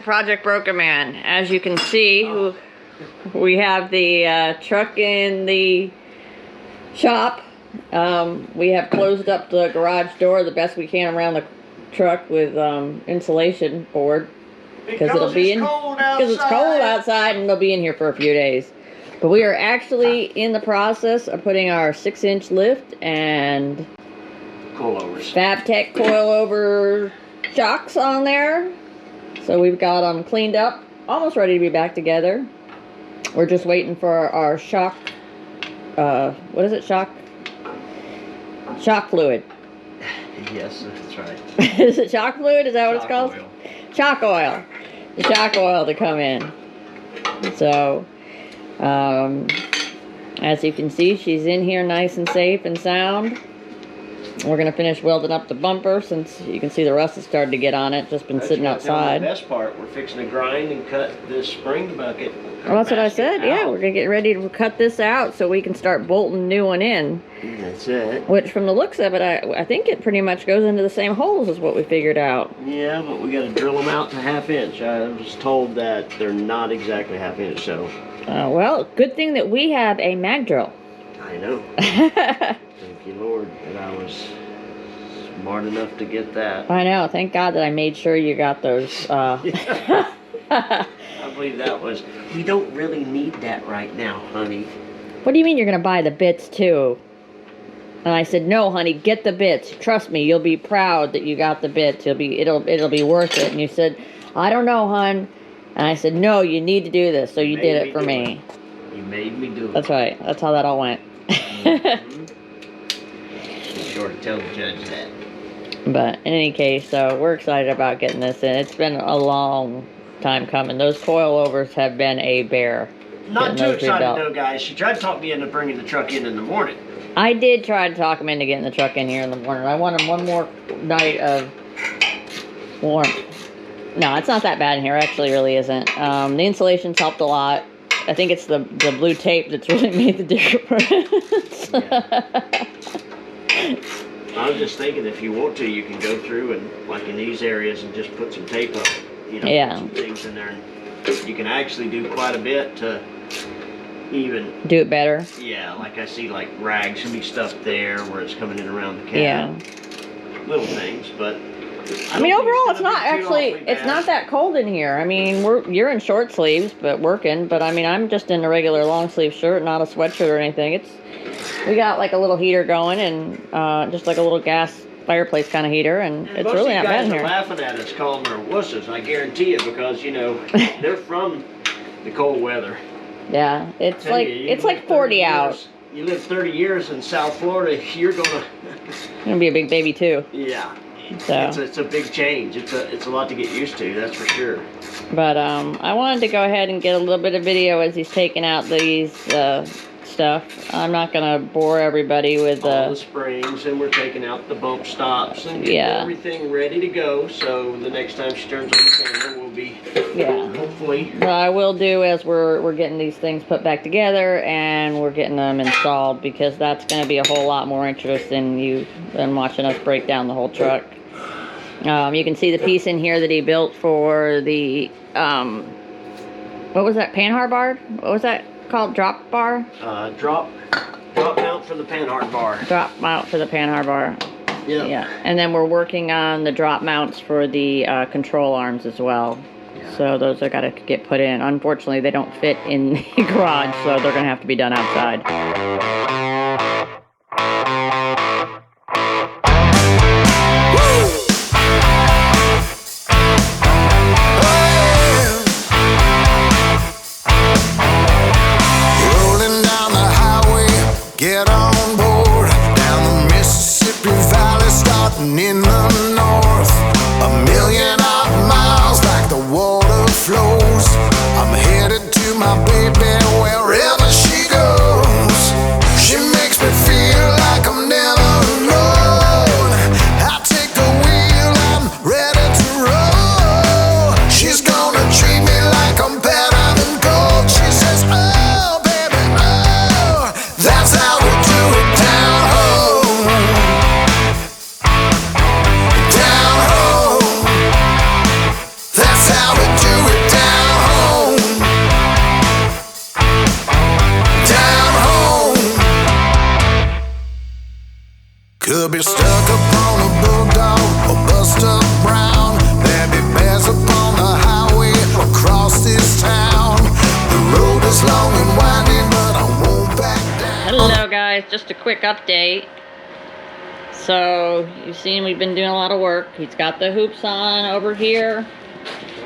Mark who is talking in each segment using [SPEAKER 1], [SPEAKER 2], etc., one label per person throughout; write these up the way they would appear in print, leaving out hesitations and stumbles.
[SPEAKER 1] Project Broken Man. As you can see, we have the truck in the shop. We have closed up the garage door the best we can around the truck with insulation board because it's cold outside and it'll be in here for a few days. But we are actually in the process of putting our 6-inch lift and Fabtech Coilover Shocks on there. So we've got them cleaned up, almost ready to be back together. We're just waiting for our shock, what is it, shock fluid.
[SPEAKER 2] Yes, that's right.
[SPEAKER 1] Is it shock fluid? Is that what it's called?
[SPEAKER 2] Oil.
[SPEAKER 1] Shock oil. The shock oil to come in. So, as you can see, she's in here nice and safe and sound. We're going to finish welding up the bumper since you can see the rust has started to get on it. Just been sitting outside.
[SPEAKER 2] The best part, we're fixing to grind and cut this spring bucket.
[SPEAKER 1] Well, that's what I said. Yeah, we're going to get ready to cut this out so we can start bolting a new one in.
[SPEAKER 2] That's it.
[SPEAKER 1] Which, from the looks of it, I think it pretty much goes into the same holes as what we figured out.
[SPEAKER 2] Yeah, but we got to drill them out to 1/2 inch. I was told that they're not exactly 1/2 inch, so.
[SPEAKER 1] Well, good thing that we have a mag drill.
[SPEAKER 2] I know. Thank you, Lord, that I was smart enough to get that.
[SPEAKER 1] I know. Thank God that I made sure you got those.
[SPEAKER 2] I believe that was. We don't really need that right now, honey.
[SPEAKER 1] What do you mean you're going to buy the bits too? And I said, no, honey, get the bits. Trust me, you'll be proud that you got the bits. It'll be worth it. And you said, I don't know, hon. And I said, no, you need to do this. So you did it for me.
[SPEAKER 2] You made me do it.
[SPEAKER 1] That's right. That's how that all went.
[SPEAKER 2] Mm-hmm. Be sure to tell the judge that.
[SPEAKER 1] But in any case, so we're excited about getting this in. It's been a long time coming. Those coilovers have been a bear.
[SPEAKER 2] Not too excited though, guys. She tried to talk me into bringing the truck in the morning.
[SPEAKER 1] I did try to talk him into getting the truck in here in the morning. I wanted one more night of warmth. No, it's not that bad in here. Actually, really isn't. The insulation's helped a lot. I think it's the blue tape that's really made the difference.
[SPEAKER 2] I was just thinking, if you want to, you can go through and, like in these areas, and just put some tape up. You know, put some things in there. And you can actually do quite a bit to even
[SPEAKER 1] do it better.
[SPEAKER 2] Yeah, like I see, like rags can be stuffed there where it's coming in around the cab.
[SPEAKER 1] Yeah.
[SPEAKER 2] Little things, but.
[SPEAKER 1] I mean, overall, it's not actually, it's not that cold in here. I mean, you're in short sleeves, but working. But I mean, I'm just in a regular long sleeve shirt, not a sweatshirt or anything. We got like a little heater going and just like a little gas fireplace kind of heater, and it's really not bad in here.
[SPEAKER 2] Most of you guys are laughing at us, calling her wusses, I guarantee you, because, you know, they're from the cold weather.
[SPEAKER 1] Yeah, it's like 40 out.
[SPEAKER 2] You live 30 years in South Florida, you're gonna
[SPEAKER 1] be a big baby too.
[SPEAKER 2] Yeah.
[SPEAKER 1] So
[SPEAKER 2] it's a big change. It's a lot to get used to, that's for sure.
[SPEAKER 1] But I wanted to go ahead and get a little bit of video as he's taking out these stuff. I'm not gonna bore everybody with
[SPEAKER 2] all the springs, and we're taking out the bump stops and getting everything ready to go. So the next time she turns on the camera, we'll be hopefully.
[SPEAKER 1] What I will do is we're getting these things put back together and we're getting them installed, because that's going to be a whole lot more interesting than watching us break down the whole truck. You can see the piece in here that he built for the what was that, panhard bar? What was that called? Drop bar?
[SPEAKER 2] Drop mount for the panhard bar.
[SPEAKER 1] Drop mount for the panhard bar.
[SPEAKER 2] Yeah.
[SPEAKER 1] Yeah. And then we're working on the drop mounts for the control arms as well. Yeah. So those are got to get put in. Unfortunately, they don't fit in the garage, so they're going to have to be done outside.
[SPEAKER 3] Get on board, down the Mississippi Valley, starting in the north. 1,000,000 miles like the water flows. I'm headed to my baby wherever she goes. She You'll be stuck upon a bulldog or bust up brown. There'll be bears upon the highway across this town. The road is long and winding, but I won't back down.
[SPEAKER 1] Hello guys, just a quick update. So you've seen we've been doing a lot of work. He's got the hoops on over here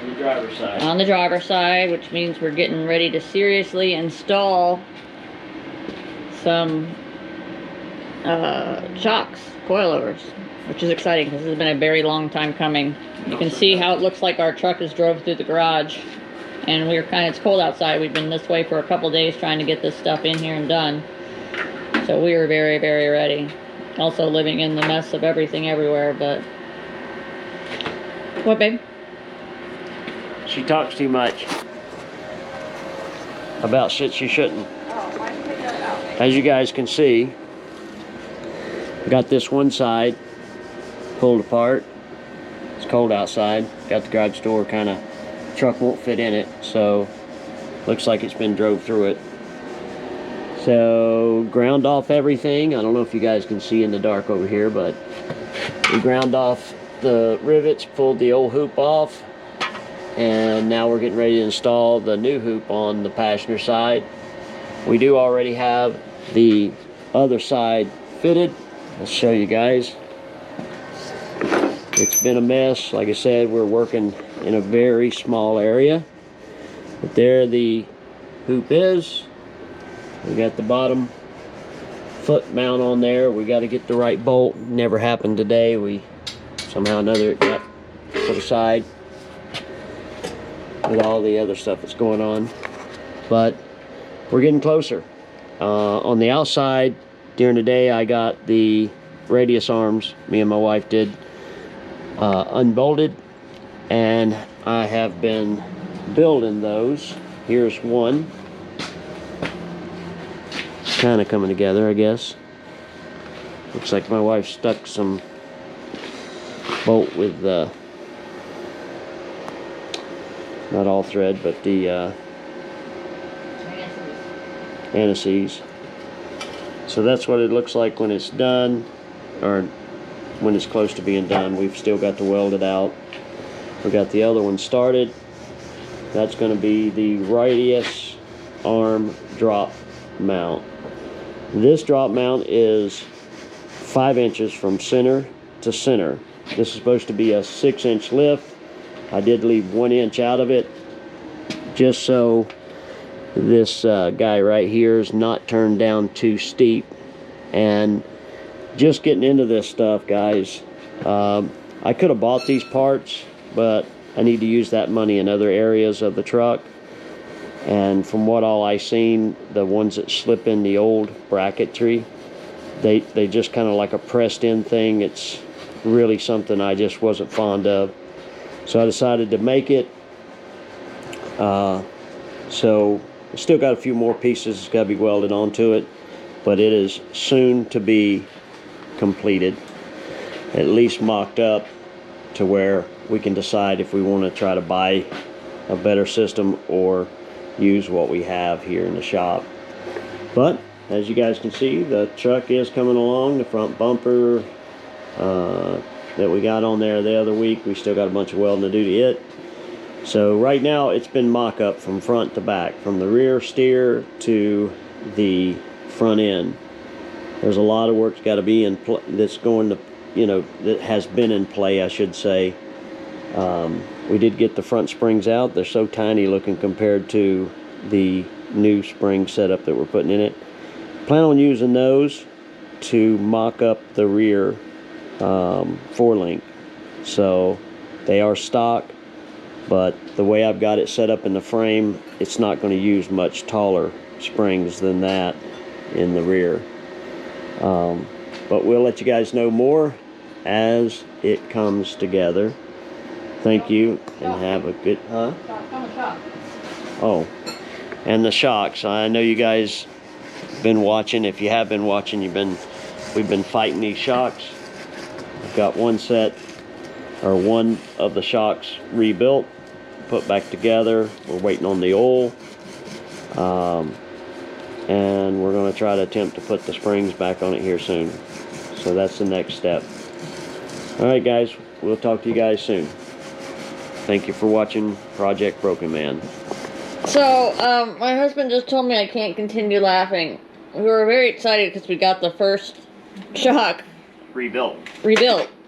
[SPEAKER 2] On the driver's side.
[SPEAKER 1] on the driver's side, which means we're getting ready to seriously install some shocks, coilovers, which is exciting because this has been a very long time coming. You can see how it looks like our truck has drove through the garage, and it's cold outside. We've been this way for a couple days trying to get this stuff in here and done. So we are very, very ready. Also living in the mess of everything everywhere, but... What, babe?
[SPEAKER 2] She talks too much about shit she shouldn't. As you guys can see, got this one side pulled apart. It's cold outside. Got the garage door truck won't fit in it, so looks like it's been drove through it. So ground off everything. I don't know if you guys can see in the dark over here, but we ground off the rivets, pulled the old hoop off, and now we're getting ready to install the new hoop on the passenger side. We do already have the other side fitted. I'll show you guys. It's been a mess. Like I said, we're working in a very small area, but there the hoop is. We got the bottom foot mount on there. We got to get the right bolt. Never happened today. We somehow or another it got put aside with all the other stuff that's going on, but we're getting closer. On the outside during the day, I got the radius arms, me and my wife did, unbolted, and I have been building those. Here's one, kind of coming together, I guess. Looks like my wife stuck some bolt with not all thread, but the antices. So that's what it looks like when it's done, or when it's close to being done. We've still got to weld it out. We got the other one started. That's going to be the radius arm drop mount. This drop mount is 5 inches from center to center. This is supposed to be a 6-inch lift. I did leave 1 inch out of it just so this guy right here is not turned down too steep. And just getting into this stuff, guys, I could have bought these parts, but I need to use that money in other areas of the truck. And from what all I seen, the ones that slip in the old bracketry, they just kind of like a pressed in thing. It's really something I just wasn't fond of, so I decided to make it. So still got a few more pieces that's got to be welded onto it, but it is soon to be completed, at least mocked up to where we can decide if we want to try to buy a better system or use what we have here in the shop. But as you guys can see, the truck is coming along. The front bumper that we got on there the other week, we still got a bunch of welding to do to it. So right now it's been mock-up from front to back, from the rear steer to the front end. There's a lot of work that's got to be in that's going to, that has been in play, I should say. We did get the front springs out. They're so tiny looking compared to the new spring setup that we're putting in it. Plan on using those to mock up the rear 4-link. So they are stock, but the way I've got it set up in the frame, it's not going to use much taller springs than that in the rear. But we'll let you guys know more as it comes together. Thank you, and have a good... Oh, and the shocks. I know you guys been watching. If you have been watching, we've been fighting these shocks. I've got one of the shocks rebuilt, put back together. We're waiting on the oil, and we're going to try to attempt to put the springs back on it here soon. So that's the next step. All right, guys, we'll talk to you guys soon. Thank you for watching Project Broken Man.
[SPEAKER 1] So, my husband just told me I can't continue laughing. We were very excited because we got the first shock
[SPEAKER 2] Rebuilt.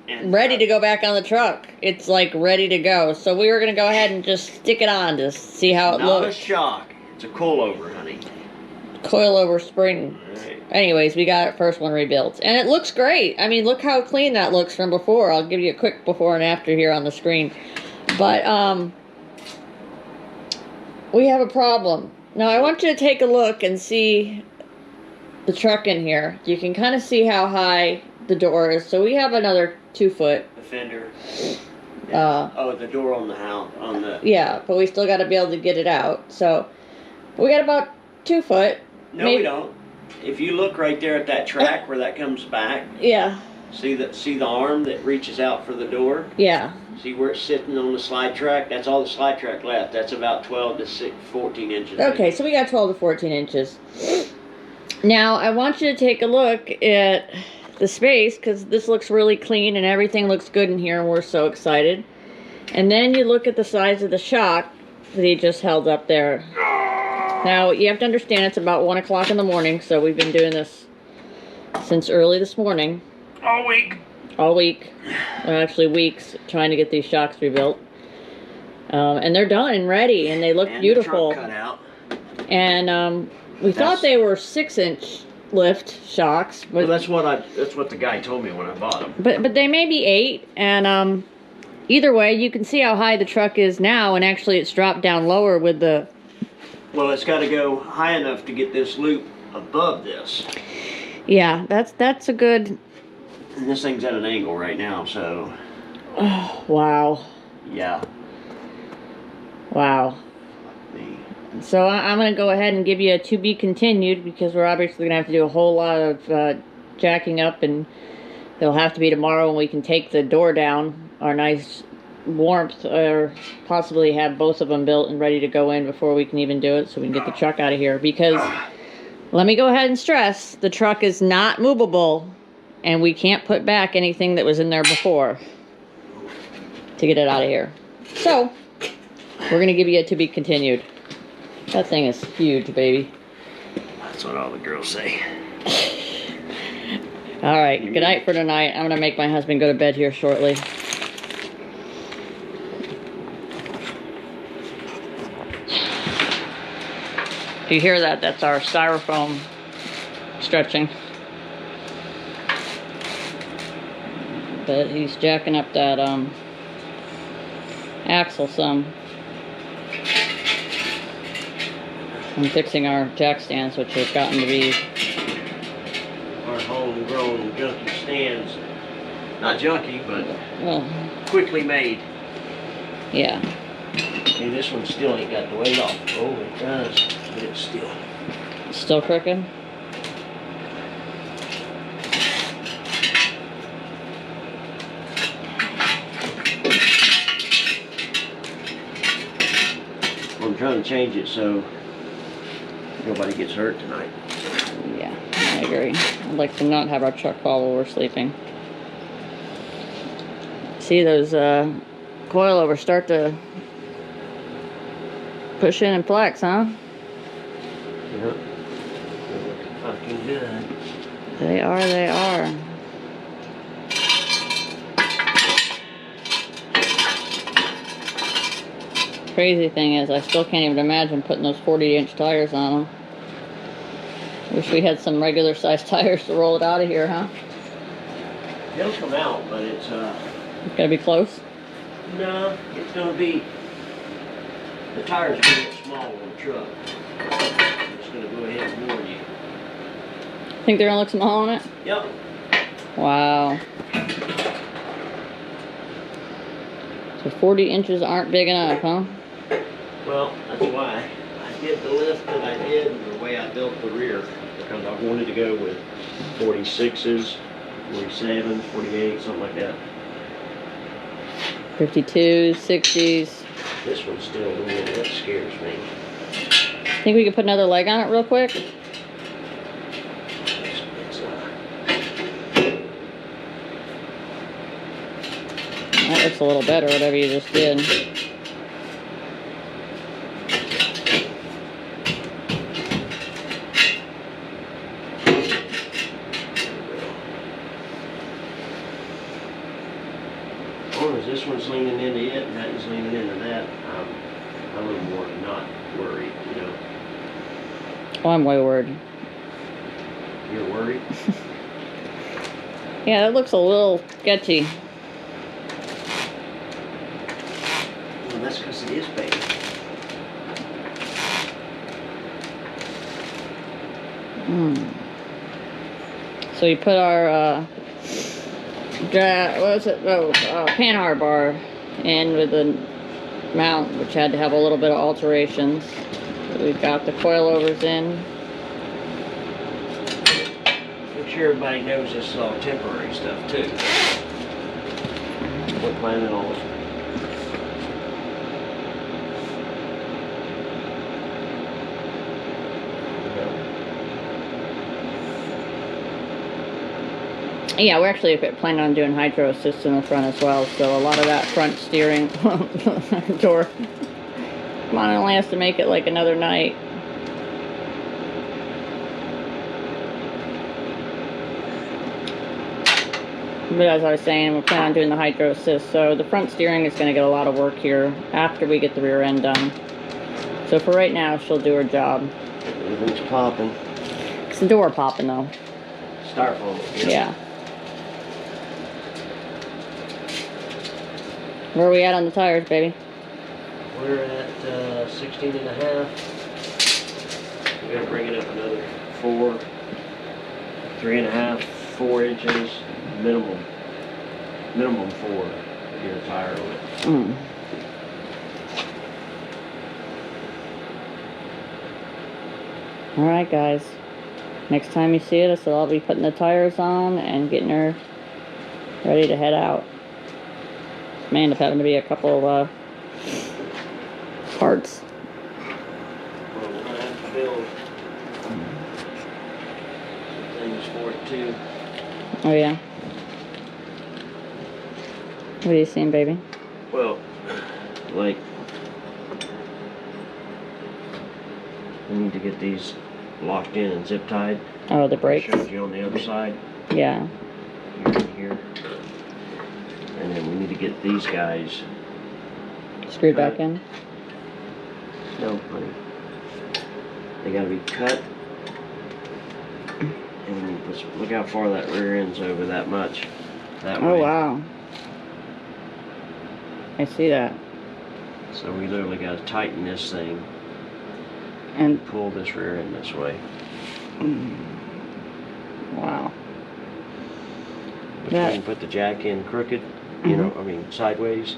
[SPEAKER 1] And ready to go back on the truck. It's like ready to go. So we were going to go ahead and just stick it on to see how it
[SPEAKER 2] Not
[SPEAKER 1] looks.
[SPEAKER 2] a shock. It's a coilover, honey.
[SPEAKER 1] Coilover spring.
[SPEAKER 2] Right.
[SPEAKER 1] Anyways, we got our first one rebuilt. And it looks great. I mean, look how clean that looks from before. I'll give you a quick before and after here on the screen. But, we have a problem. Now, I want you to take a look and see the truck in here. You can kind of see how high the door is. So we have another 2 foot.
[SPEAKER 2] The fender.
[SPEAKER 1] Oh,
[SPEAKER 2] the door on the house.
[SPEAKER 1] Yeah, but we still got to be able to get it out. So we got about 2 foot.
[SPEAKER 2] No, we don't. If you look right there at that track where that comes back,
[SPEAKER 1] Yeah.
[SPEAKER 2] see the arm that reaches out for the door?
[SPEAKER 1] Yeah.
[SPEAKER 2] See where it's sitting on the slide track? That's all the slide track left. That's about 12 to 14 inches.
[SPEAKER 1] Okay, so we got 12 to 14 inches. Now, I want you to take a look at the space because this looks really clean and everything looks good in here and we're so excited. And then you look at the size of the shock that he just held up there. Now, you have to understand it's about 1 o'clock in the morning, so we've been doing this since early this morning.
[SPEAKER 2] All week.
[SPEAKER 1] All week. Well, actually weeks, trying to get these shocks rebuilt. And they're done and ready, and they look beautiful.
[SPEAKER 2] The truck cut out.
[SPEAKER 1] And we thought they were 6-inch lift shocks, but
[SPEAKER 2] Well, that's what the guy told me when I bought them.
[SPEAKER 1] but they may be 8. And either way, you can see how high the truck is now, and actually it's dropped down lower with the.
[SPEAKER 2] Well, it's got to go high enough to get this loop above this.
[SPEAKER 1] Yeah, that's a good.
[SPEAKER 2] And this thing's at an angle right now, so.
[SPEAKER 1] Oh, wow.
[SPEAKER 2] Yeah.
[SPEAKER 1] Wow. So I'm going to go ahead and give you a to be continued because we're obviously going to have to do a whole lot of jacking up, and it'll have to be tomorrow when we can take the door down, our nice warmth, or possibly have both of them built and ready to go in before we can even do it so we can get the truck out of here. Because let me go ahead and stress, the truck is not movable and we can't put back anything that was in there before to get it out of here. So we're going to give you a to be continued. That thing is huge, baby.
[SPEAKER 2] That's what all the girls say.
[SPEAKER 1] All right, good night for tonight. I'm going to make my husband go to bed here shortly. If you hear that, that's our styrofoam stretching. But he's jacking up that axle some. I'm fixing our jack stands, which have gotten to be
[SPEAKER 2] Our homegrown junky stands. Not junky, but
[SPEAKER 1] well,
[SPEAKER 2] quickly made.
[SPEAKER 1] yeah.
[SPEAKER 2] See, this one still ain't got the weight off. Oh, it does, but it's
[SPEAKER 1] Still crooked?
[SPEAKER 2] I'm trying to change it so nobody gets hurt tonight.
[SPEAKER 1] Yeah, I agree. I'd like to not have our truck fall while we're sleeping. See those coilovers start to push in and flex, huh?
[SPEAKER 2] Yep. Fucking good.
[SPEAKER 1] They are, they are. Crazy thing is, I still can't even imagine putting those 40-inch tires on them. Wish we had some regular sized tires to roll it out of here, huh?
[SPEAKER 2] It'll come out, but it's
[SPEAKER 1] It's gotta be close.
[SPEAKER 2] no, it's gonna be the tires are gonna get small on the truck. I'm just gonna go ahead and warn you.
[SPEAKER 1] Think they're gonna look small on it?
[SPEAKER 2] Yep.
[SPEAKER 1] Wow. So 40 inches aren't big enough, huh?
[SPEAKER 2] Well, that's why I did the lift that I did and the way I built the rear, because I wanted to go with 46s, 47s, 48, something like that.
[SPEAKER 1] 52s, 60s.
[SPEAKER 2] This one's still weird. That scares me.
[SPEAKER 1] Think we could put another leg on it real quick? That looks a little better, whatever you just did.
[SPEAKER 2] As long as this one's leaning into it and that one's leaning into that, I'm a little more not worried, you know.
[SPEAKER 1] Oh, I'm way worried.
[SPEAKER 2] You're worried?
[SPEAKER 1] Yeah, it looks a little sketchy.
[SPEAKER 2] Well, that's because it is big.
[SPEAKER 1] So you put our what was it? Panhard bar in with the mount, which had to have a little bit of alterations. So we've got the coilovers in.
[SPEAKER 2] Make sure everybody knows this is all temporary stuff too. We're planning on it.
[SPEAKER 1] Yeah, we're actually planning on doing hydro assist in the front as well, so a lot of that front steering door. Come on, it only has to make it like another night. But as I was saying, we're planning on doing the hydro assist, so the front steering is going to get a lot of work here after we get the rear end done. So for right now, she'll do her job.
[SPEAKER 2] Everything's popping.
[SPEAKER 1] It's the door popping though.
[SPEAKER 2] Styrofoam.
[SPEAKER 1] Yeah. Where are we at on the tires, baby?
[SPEAKER 2] We're at 16 and a half. We're going to bring it up another 4, 3.5, 4 inches minimum. Minimum 4 to get a tire on it.
[SPEAKER 1] Alright guys. Next time you see us, I'll be putting the tires on and getting her ready to head out. May end up having to be a couple of parts.
[SPEAKER 2] Well, we're going to have to build some things for it too.
[SPEAKER 1] Oh yeah. What are you seeing, baby?
[SPEAKER 2] Well, like, we need to get these locked in and zip tied.
[SPEAKER 1] Oh, the brakes?
[SPEAKER 2] I showed you on the other side.
[SPEAKER 1] Yeah.
[SPEAKER 2] Here and here. And then we need to get these guys.
[SPEAKER 1] Screwed back in?
[SPEAKER 2] No, honey. They gotta be cut. And look how far that rear end's over that much. That way.
[SPEAKER 1] Oh, wow. I see that.
[SPEAKER 2] So we literally gotta tighten this thing
[SPEAKER 1] And
[SPEAKER 2] pull this rear end this way.
[SPEAKER 1] wow.
[SPEAKER 2] But you can put the jack in crooked, you know, I mean sideways.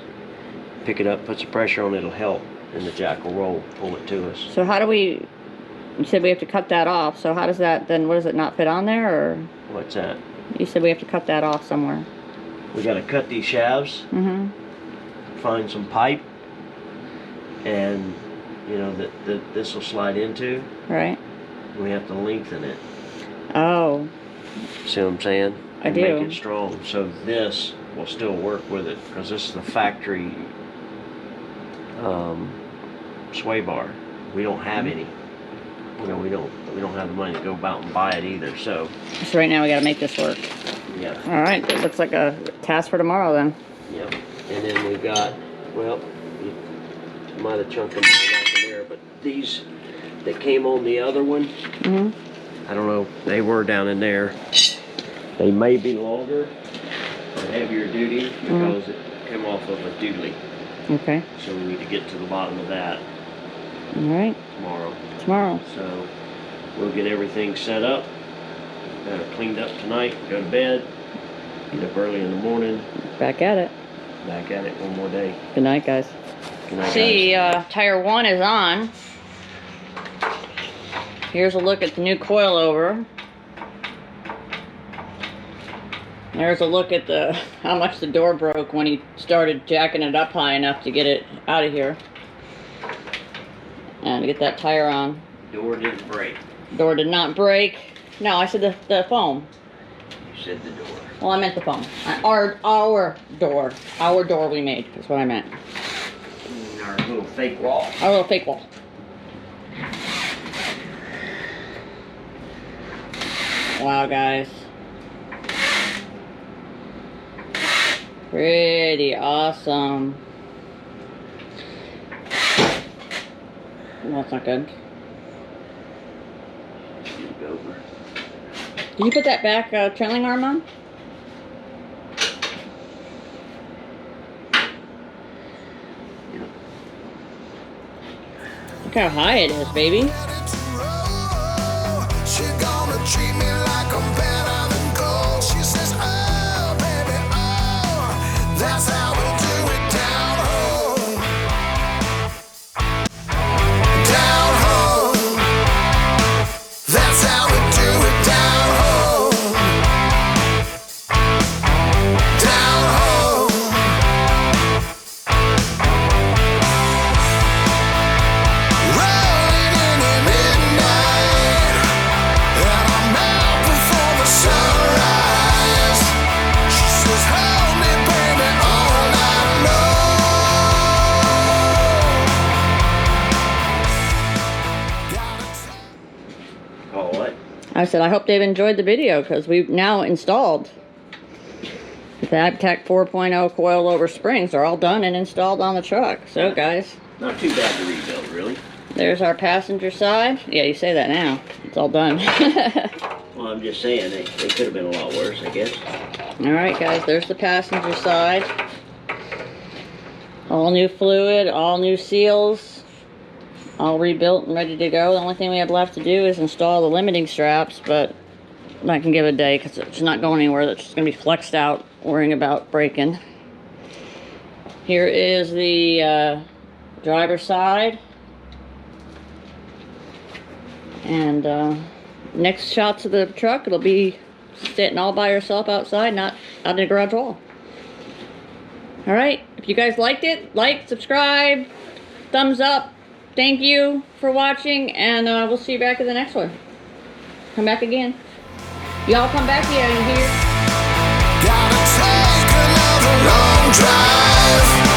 [SPEAKER 2] Pick it up, put some pressure on it, it'll help. And the jack will roll, pull it to us.
[SPEAKER 1] So how do we, you said we have to cut that off, so how does that, then what does it not fit on there, or?
[SPEAKER 2] What's that?
[SPEAKER 1] You said we have to cut that off somewhere.
[SPEAKER 2] We gotta cut these shafts, find some pipe, and you know that this will slide into.
[SPEAKER 1] Right.
[SPEAKER 2] We have to lengthen it.
[SPEAKER 1] Oh.
[SPEAKER 2] See what I'm saying?
[SPEAKER 1] I
[SPEAKER 2] And
[SPEAKER 1] do.
[SPEAKER 2] make it strong. So this will still work with it because this is the factory sway bar. We don't have any. You know, we don't have the money to go out and buy it either. So
[SPEAKER 1] right now we gotta make this work.
[SPEAKER 2] yeah.
[SPEAKER 1] Alright, that looks like a task for tomorrow then.
[SPEAKER 2] Yep. And then we've got, well, you might have chunked them back in there, but these that came on the other one, I don't know, they were down in there. They may be longer or heavier duty because it came off of a doodly.
[SPEAKER 1] Okay.
[SPEAKER 2] So we need to get to the bottom of that
[SPEAKER 1] Alright.
[SPEAKER 2] tomorrow. So we'll get everything set up, cleaned up tonight, go to bed, get up early in the morning,
[SPEAKER 1] Back at it.
[SPEAKER 2] back at it one more day.
[SPEAKER 1] Good night, guys.
[SPEAKER 2] Good night, guys.
[SPEAKER 1] See, tire 1 is on. Here's a look at the new coilover. There's a look at how much the door broke when he started jacking it up high enough to get it out of here. And get that tire on.
[SPEAKER 2] Door didn't break.
[SPEAKER 1] Door did not break. No, I said the foam.
[SPEAKER 2] You said the door.
[SPEAKER 1] Well, I meant the phone. Our door. Our door we made is what I meant.
[SPEAKER 2] Our little fake wall.
[SPEAKER 1] Our little fake wall. Wow, guys. Pretty awesome. Well, that's not good. Did you put that back trailing arm on? Look how high it is, baby.
[SPEAKER 3] She gonna treat me like I'm better than gold. She says, oh, baby, oh, that's how we do it down home. Down home. That's how we do it down home. Down home. Rolling in the midnight, and I'm out before the sunrise. She says, hold me, baby, all night long.
[SPEAKER 2] Oh, what?
[SPEAKER 1] I said, I hope they've enjoyed the video because we've now installed the Fabtech 4.0 coilover springs. They're all done and installed on the truck. So, guys,
[SPEAKER 2] Not too bad to rebuild, really.
[SPEAKER 1] there's our passenger side. Yeah, you say that now. It's all done.
[SPEAKER 2] Well, I'm just saying, they could have been a lot worse, I guess.
[SPEAKER 1] All right, guys, there's the passenger side. All new fluid, all new seals, all rebuilt and ready to go. The only thing we have left to do is install the limiting straps, but I can give it a day because it's not going anywhere. It's just going to be flexed out, worrying about breaking. Here is the driver's side. And next shots of the truck, it'll be sitting all by herself outside, not out in the garage wall. All right, if you guys liked it, like, subscribe, thumbs up. Thank you for watching, and we'll see you back in the next one. Come back again. Y'all come back here.
[SPEAKER 3] Gotta take another long drive.